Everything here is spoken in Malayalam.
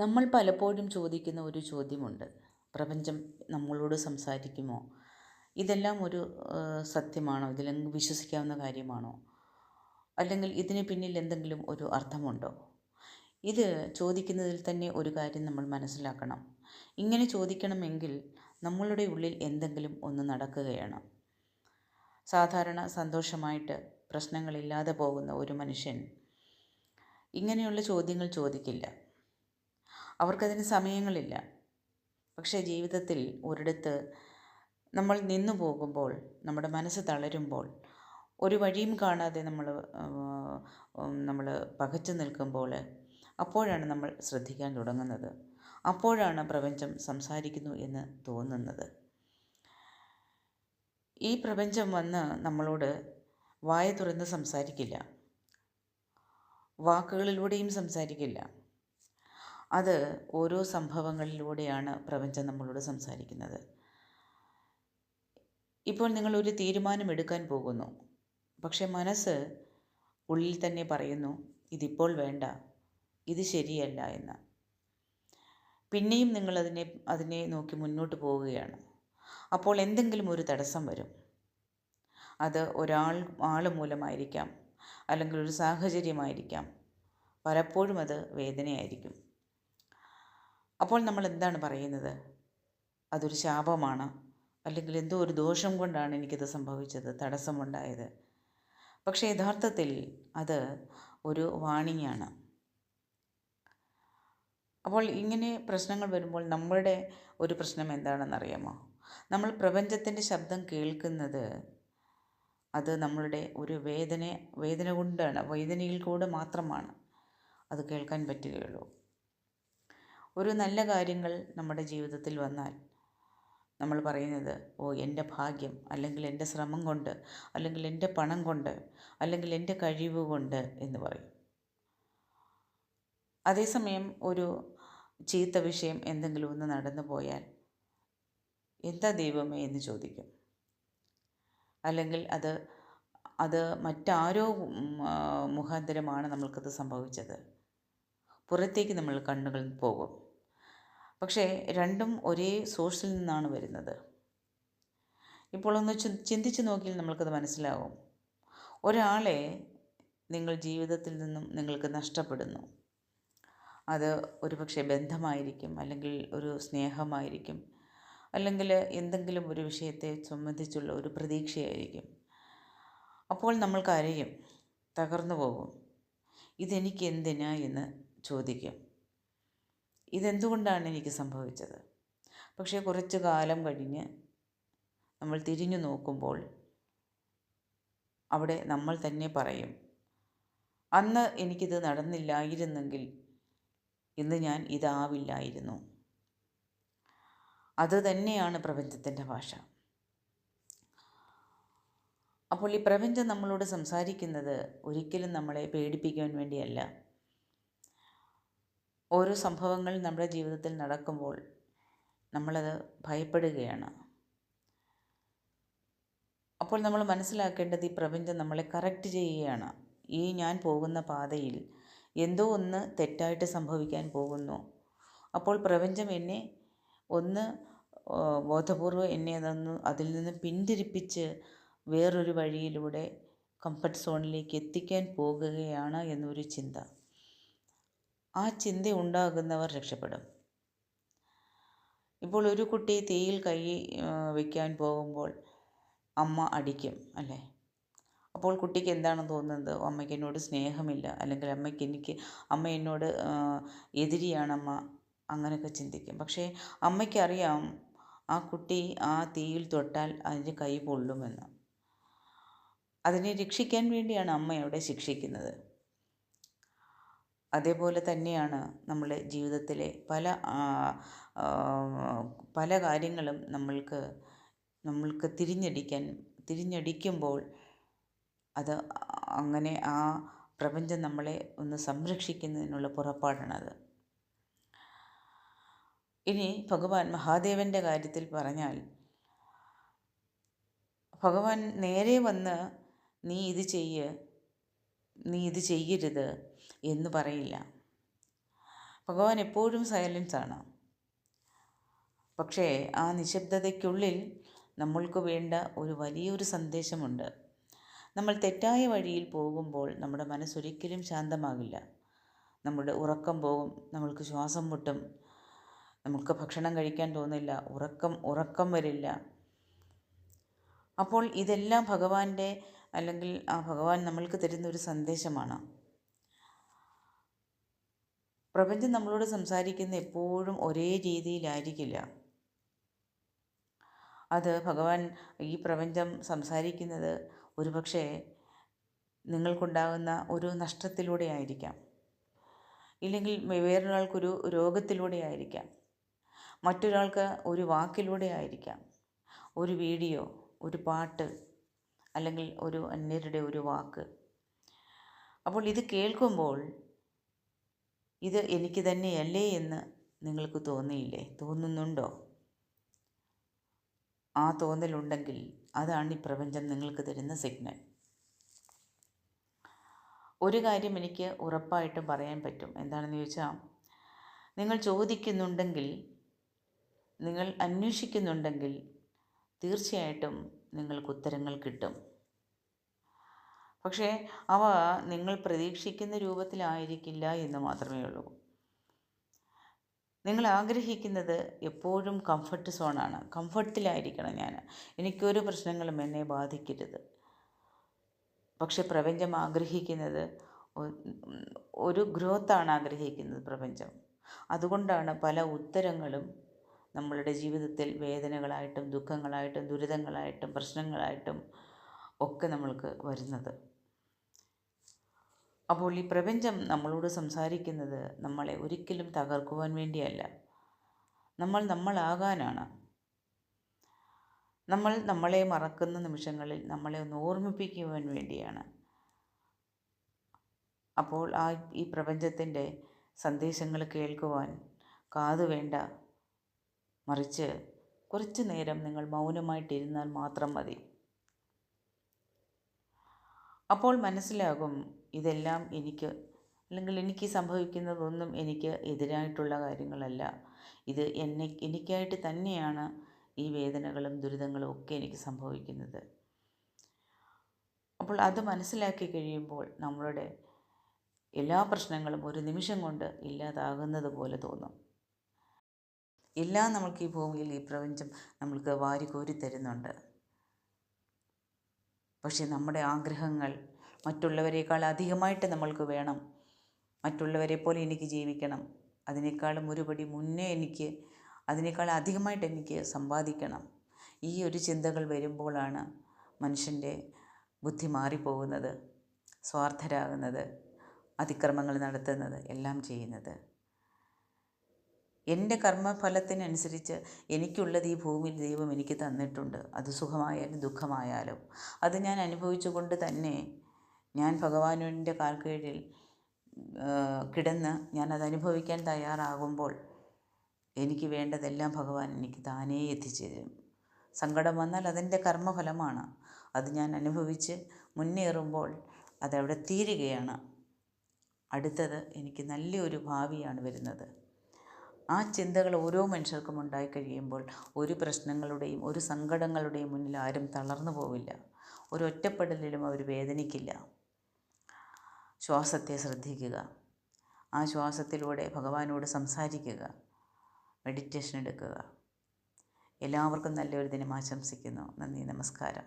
നമ്മൾ പലപ്പോഴും ചോദിക്കുന്ന ഒരു ചോദ്യമുണ്ട്. പ്രപഞ്ചം നമ്മളോട് സംസാരിക്കുമോ? ഇതെല്ലാം ഒരു സത്യമാണോ? ഇതിലെങ്ങ് വിശ്വസിക്കാവുന്ന കാര്യമാണോ? അല്ലെങ്കിൽ ഇതിന് പിന്നിൽ എന്തെങ്കിലും ഒരു അർത്ഥമുണ്ടോ? ഇത് ചോദിക്കുന്നതിൽ തന്നെ ഒരു കാര്യം നമ്മൾ മനസ്സിലാക്കണം. ഇങ്ങനെ ചോദിക്കണമെങ്കിൽ നമ്മളുടെ ഉള്ളിൽ എന്തെങ്കിലും ഒന്ന് നടക്കുകയാണ്. സാധാരണ സന്തോഷമായിട്ട് പ്രശ്നങ്ങളില്ലാതെ പോകുന്ന ഒരു മനുഷ്യൻ ഇങ്ങനെയുള്ള ചോദ്യങ്ങൾ ചോദിക്കില്ല. അവർക്കതിന് സമയങ്ങളില്ല. പക്ഷേ ജീവിതത്തിൽ ഒരിടത്ത് നമ്മൾ നിന്നു പോകുമ്പോൾ, നമ്മുടെ മനസ്സ് തളരുമ്പോൾ, ഒരു വഴിയും കാണാതെ നമ്മൾ പകച്ചു നിൽക്കുമ്പോൾ, അപ്പോഴാണ് നമ്മൾ ശ്രദ്ധിക്കാൻ തുടങ്ങുന്നത്. അപ്പോഴാണ് പ്രപഞ്ചം സംസാരിക്കുന്നു എന്ന് തോന്നുന്നത്. ഈ പ്രപഞ്ചം വന്ന് നമ്മളോട് വായ തുറന്ന് സംസാരിക്കില്ല, വാക്കുകളിലൂടെയും സംസാരിക്കില്ല. അത് ഓരോ സംഭവങ്ങളിലൂടെയാണ് പ്രപഞ്ചം നമ്മളോട് സംസാരിക്കുന്നത്. ഇപ്പോൾ നിങ്ങളൊരു തീരുമാനമെടുക്കാൻ പോകുന്നു, പക്ഷെ മനസ്സ് ഉള്ളിൽ തന്നെ പറയുന്നു, ഇതിപ്പോൾ വേണ്ട, ഇത് ശരിയല്ല എന്ന്. പിന്നെയും നിങ്ങൾ അതിനെ നോക്കി മുന്നോട്ട് പോവുകയാണ്. അപ്പോൾ എന്തെങ്കിലും ഒരു തടസ്സം വരും. അത് ആൾ മൂലമായിരിക്കാം, അല്ലെങ്കിൽ ഒരു സാഹചര്യമായിരിക്കാം. പലപ്പോഴും അത് വേദനയായിരിക്കും. അപ്പോൾ നമ്മൾ എന്താണ് പറയുന്നത്? അതൊരു ശാപമാണ്, അല്ലെങ്കിൽ എന്തോ ഒരു ദോഷം കൊണ്ടാണ് എനിക്കിത് സംഭവിച്ചത്, തടസ്സമുണ്ടായത്. പക്ഷേ യഥാർത്ഥത്തിൽ അത് ഒരു വാണിംഗ് ആണ്. അപ്പോൾ ഇങ്ങനെ പ്രശ്നങ്ങൾ വരുമ്പോൾ നമ്മളുടെ ഒരു പ്രശ്നം എന്താണെന്നറിയാമോ? നമ്മൾ പ്രപഞ്ചത്തിൻ്റെ ശബ്ദം കേൾക്കുന്നത് അത് നമ്മളുടെ ഒരു വേദന കൊണ്ടാണ്, വേദനയിൽ കൂടെ മാത്രമാണ് അത് കേൾക്കാൻ പറ്റുകയുള്ളൂ. ഒരു നല്ല കാര്യങ്ങൾ നമ്മുടെ ജീവിതത്തിൽ വന്നാൽ നമ്മൾ പറയുന്നത്, എൻ്റെ ഭാഗ്യം, അല്ലെങ്കിൽ എൻ്റെ ശ്രമം കൊണ്ട്, അല്ലെങ്കിൽ എൻ്റെ പണം കൊണ്ട്, അല്ലെങ്കിൽ എൻ്റെ കഴിവ് കൊണ്ട് എന്ന് പറയും. അതേസമയം ഒരു ചീത്ത വിഷയം എന്തെങ്കിലും ഒന്ന് നടന്നു പോയാൽ, എന്താ ദൈവമേ എന്ന് ചോദിക്കും. അല്ലെങ്കിൽ അത് മറ്റാരോ മുഖാന്തരമാണ് നമ്മൾക്കത് സംഭവിച്ചത്. പുറത്തേക്ക് നമ്മൾ കണ്ണുകൾ പോകും. പക്ഷേ രണ്ടും ഒരേ സോഴ്സിൽ നിന്നാണ് വരുന്നത്. ഇപ്പോൾ ഒന്ന് ചിന്തിച്ച് നോക്കിയാൽ നമ്മൾക്കത് മനസ്സിലാവും. ഒരാളെ നിങ്ങൾ ജീവിതത്തിൽ നിന്നും നിങ്ങൾക്ക് നഷ്ടപ്പെടുന്നു. അത് ഒരുപക്ഷെ ബന്ധമായിരിക്കും, അല്ലെങ്കിൽ ഒരു സ്നേഹമായിരിക്കും, അല്ലെങ്കിൽ എന്തെങ്കിലും ഒരു വിഷയത്തെ സംബന്ധിച്ചുള്ള ഒരു പ്രതീക്ഷയായിരിക്കും. അപ്പോൾ നമ്മൾ കരയും, തകർന്നു പോകും. ഇതെനിക്ക് എന്തിനാ എന്ന് ചോദിക്കും. ഇതെന്തുകൊണ്ടാണ് എനിക്ക് സംഭവിച്ചത്? പക്ഷേ കുറച്ച് കാലം കഴിഞ്ഞ് നമ്മൾ തിരിഞ്ഞു നോക്കുമ്പോൾ അവിടെ നമ്മൾ തന്നെ പറയും, അന്ന് എനിക്കിത് നടന്നില്ലായിരുന്നെങ്കിൽ ഇന്ന് ഞാൻ ഇതാവില്ലായിരുന്നു. അത് തന്നെയാണ് പ്രപഞ്ചത്തിൻ്റെ ഭാഷ. അപ്പോൾ ഈ പ്രപഞ്ചം നമ്മളോട് സംസാരിക്കുന്നത് ഒരിക്കലും നമ്മളെ പേടിപ്പിക്കാൻ വേണ്ടിയല്ല. ഓരോ സംഭവങ്ങൾ നമ്മുടെ ജീവിതത്തിൽ നടക്കുമ്പോൾ നമ്മളത് ഭയപ്പെടുകയാണ്. അപ്പോൾ നമ്മൾ മനസ്സിലാക്കേണ്ടത്, ഈ പ്രപഞ്ചം നമ്മളെ കറക്റ്റ് ചെയ്യുകയാണ്. ഈ ഞാൻ പോകുന്ന പാതയിൽ എന്തോ ഒന്ന് തെറ്റായിട്ട് സംഭവിക്കാൻ പോകുന്നു. അപ്പോൾ പ്രപഞ്ചം എന്നെ ഒന്ന് ബോധപൂർവം എന്നെ അതിൽ നിന്ന് പിന്തിരിപ്പിച്ച് വേറൊരു വഴിയിലൂടെ കംഫർട്ട് സോണിലേക്ക് എത്തിക്കാൻ പോകുകയാണ് എന്നൊരു ചിന്ത. ആ ചിന്ത ഉണ്ടാകുന്നവർ രക്ഷപ്പെടും. ഇപ്പോൾ ഒരു കുട്ടി തീയിൽ കൈ വയ്ക്കാൻ പോകുമ്പോൾ അമ്മ അടിക്കും, അല്ലേ? അപ്പോൾ കുട്ടിക്ക് എന്താണ് തോന്നുന്നത്? അമ്മയ്ക്ക് എന്നോട് സ്നേഹമില്ല, അല്ലെങ്കിൽ അമ്മ എന്നോട് എതിരിയാണ് അമ്മ, അങ്ങനെയൊക്കെ ചിന്തിക്കും. പക്ഷേ അമ്മയ്ക്കറിയാം ആ കുട്ടി ആ തീയിൽ തൊട്ടാൽ അതിൻ്റെ കൈ പൊള്ളുമെന്ന്. അതിനെ രക്ഷിക്കാൻ വേണ്ടിയാണ് അമ്മ അവിടെ ശിക്ഷിക്കുന്നത്. അതേപോലെ തന്നെയാണ് നമ്മുടെ ജീവിതത്തിലെ പല കാര്യങ്ങളും നമ്മൾക്ക് തിരിഞ്ഞടിക്കുമ്പോൾ അത് അങ്ങനെ ആ പ്രപഞ്ചം നമ്മളെ ഒന്ന് സംരക്ഷിക്കുന്നതിനുള്ള പുറപ്പാടാണത്. ഇനി ഭഗവാൻ മഹാദേവൻ്റെ കാര്യത്തിൽ പറഞ്ഞാൽ, ഭഗവാൻ നേരെ വന്ന് നീ ഇത് ചെയ്യരുത് എന്ന് പറയില്ല. ഭഗവാൻ എപ്പോഴും സൈലൻസ് ആണ്. പക്ഷേ ആ നിശബ്ദതയ്ക്കുള്ളിൽ നമ്മൾക്ക് വേണ്ട ഒരു വലിയൊരു സന്ദേശമുണ്ട്. നമ്മൾ തെറ്റായ വഴിയിൽ പോകുമ്പോൾ നമ്മുടെ മനസ്സൊരിക്കലും ശാന്തമാകില്ല. നമ്മുടെ ഉറക്കം പോകും, നമ്മൾക്ക് ശ്വാസം മുട്ടും, നമുക്ക് ഭക്ഷണം കഴിക്കാൻ തോന്നില്ല, ഉറക്കം വരില്ല. അപ്പോൾ ഇതെല്ലാം ഭഗവാന്റെ അല്ലെങ്കിൽ ആ ഭഗവാൻ നമ്മൾക്ക് തരുന്ന ഒരു സന്ദേശമാണ്. പ്രപഞ്ചം നമ്മളോട് സംസാരിക്കുന്ന എപ്പോഴും ഒരേ രീതിയിലായിരിക്കില്ല. അത് ഭഗവാൻ ഈ പ്രപഞ്ചം സംസാരിക്കുന്നത് ഒരുപക്ഷെ നിങ്ങൾക്കുണ്ടാകുന്ന ഒരു നഷ്ടത്തിലൂടെ ആയിരിക്കാം, ഇല്ലെങ്കിൽ വേറൊരാൾക്കൊരു രോഗത്തിലൂടെ ആയിരിക്കാം, മറ്റൊരാൾക്ക് ഒരു വാക്കിലൂടെ ആയിരിക്കാം, ഒരു വീഡിയോ, ഒരു പാട്ട്, അല്ലെങ്കിൽ ഒരു അന്യരുടെ ഒരു വാക്ക്. അപ്പോൾ ഇത് കേൾക്കുമ്പോൾ ഇത് എനിക്ക് തന്നെയല്ലേ എന്ന് നിങ്ങൾക്ക് തോന്നുന്നുണ്ടോ? ആ തോന്നലുണ്ടെങ്കിൽ അതാണ് ഈ പ്രപഞ്ചം നിങ്ങൾക്ക് തരുന്ന സിഗ്നൽ. ഒരു കാര്യം എനിക്ക് ഉറപ്പായിട്ടും പറയാൻ പറ്റും. എന്താണെന്ന് ചോദിച്ചാൽ, നിങ്ങൾ ചോദിക്കുന്നുണ്ടെങ്കിൽ, നിങ്ങൾ അന്വേഷിക്കുന്നുണ്ടെങ്കിൽ തീർച്ചയായിട്ടും നിങ്ങൾക്ക് ഉത്തരങ്ങൾ കിട്ടും. പക്ഷേ അവ നിങ്ങൾ പ്രതീക്ഷിക്കുന്ന രൂപത്തിലായിരിക്കില്ല എന്ന് മാത്രമേ ഉള്ളൂ. നിങ്ങൾ ആഗ്രഹിക്കുന്നത് എപ്പോഴും കംഫർട്ട് സോണാണ്. കംഫർട്ടിലായിരിക്കണം ഞാൻ, എനിക്കൊരു പ്രശ്നങ്ങളും എന്നെ ബാധിക്കരുത്. പക്ഷെ പ്രപഞ്ചം ആഗ്രഹിക്കുന്നത് ഒരു ഗ്രോത്താണ് ആഗ്രഹിക്കുന്നത് പ്രപഞ്ചം. അതുകൊണ്ടാണ് പല ഉത്തരങ്ങളും നമ്മളുടെ ജീവിതത്തിൽ വേദനകളായിട്ടും ദുഃഖങ്ങളായിട്ടും ദുരിതങ്ങളായിട്ടും പ്രശ്നങ്ങളായിട്ടും ഒക്കെ നമ്മൾക്ക് വരുന്നത്. അപ്പോൾ ഈ പ്രപഞ്ചം നമ്മളോട് സംസാരിക്കുന്നത് നമ്മളെ ഒരിക്കലും തകർക്കുവാൻ വേണ്ടിയല്ല, നമ്മളാകാനാണ്. നമ്മളെ മറക്കുന്ന നിമിഷങ്ങളിൽ നമ്മളെ ഒന്ന് ഓർമ്മിപ്പിക്കുവാൻ വേണ്ടിയാണ്. അപ്പോൾ ഈ പ്രപഞ്ചത്തിൻ്റെ സന്ദേശങ്ങൾ കേൾക്കുവാൻ കാതു വേണ്ട, മറിച്ച് കുറച്ചു നേരം നിങ്ങൾ മൗനമായിട്ടിരുന്നാൽ മാത്രം മതി. അപ്പോൾ മനസ്സിലാകും ഇതെല്ലാം എനിക്ക് സംഭവിക്കുന്നതൊന്നും എനിക്ക് എതിരായിട്ടുള്ള കാര്യങ്ങളല്ല. ഇത് എനിക്കായിട്ട് തന്നെയാണ് ഈ വേദനകളും ദുരിതങ്ങളും ഒക്കെ എനിക്ക് സംഭവിക്കുന്നത്. അപ്പോൾ അത് മനസ്സിലാക്കി കഴിയുമ്പോൾ നമ്മളുടെ എല്ലാ പ്രശ്നങ്ങളും ഒരു നിമിഷം കൊണ്ട് ഇല്ലാതാകുന്നത് പോലെ തോന്നും. എല്ലാം നമ്മൾക്ക് ഈ ഭൂമിയിൽ ഈ പ്രപഞ്ചം നമ്മൾക്ക് വാരിക്കോരി തരുന്നുണ്ട്. പക്ഷേ നമ്മുടെ ആഗ്രഹങ്ങൾ മറ്റുള്ളവരെക്കാൾ അധികമായിട്ട് നമ്മൾക്ക് വേണം. മറ്റുള്ളവരെ പോലെ എനിക്ക് ജീവിക്കണം, അതിനേക്കാളും ഒരുപടി മുന്നേ അതിനേക്കാൾ അധികമായിട്ട് എനിക്ക് സമ്പാദിക്കണം. ഈ ഒരു ചിന്തകൾ വരുമ്പോഴാണ് മനുഷ്യൻ്റെ ബുദ്ധി മാറിപ്പോകുന്നത്, സ്വാർത്ഥരാകുന്നത്, അതിക്രമങ്ങൾ നടത്തുന്നത്, എല്ലാം ചെയ്യുന്നത്. എൻ്റെ കർമ്മഫലത്തിനനുസരിച്ച് എനിക്കുള്ളത് ഈ ഭൂമിയിൽ ദൈവം എനിക്ക് തന്നിട്ടുണ്ട്. അത് സുഖമായാലും ദുഃഖമായാലും അത് ഞാൻ അനുഭവിച്ചുകൊണ്ട് തന്നെ ഞാൻ ഭഗവാനുവിൻ്റെ കാൽക്കീഴിൽ കിടന്ന് ഞാനത് അനുഭവിക്കാൻ തയ്യാറാകുമ്പോൾ എനിക്ക് വേണ്ടതെല്ലാം ഭഗവാൻ എനിക്ക് താനേ എത്തിച്ചു തരും. സങ്കടം വന്നാൽ അതെൻ്റെ കർമ്മഫലമാണ്. അത് ഞാൻ അനുഭവിച്ച് മുന്നേറുമ്പോൾ അതവിടെ തീരുകയാണ്. അടുത്തത് എനിക്ക് നല്ലൊരു ഭാവിയാണ് വരുന്നത്. ആ ചിന്തകൾ ഓരോ മനുഷ്യർക്കും ഉണ്ടായിക്കഴിയുമ്പോൾ ഒരു പ്രശ്നങ്ങളുടെയും ഒരു സങ്കടങ്ങളുടെയും മുന്നിൽ ആരും തളർന്നു പോവില്ല. ഒരു ഒറ്റപ്പെടലിലും അവർ വേദനിക്കില്ല. ശ്വാസത്തെ ശ്രദ്ധിക്കുക, ആ ശ്വാസത്തിലൂടെ ഭഗവാനോട് സംസാരിക്കുക, മെഡിറ്റേഷൻ എടുക്കുക. എല്ലാവർക്കും നല്ലൊരു ദിനം ആശംസിക്കുന്നു. നന്ദി, നമസ്കാരം.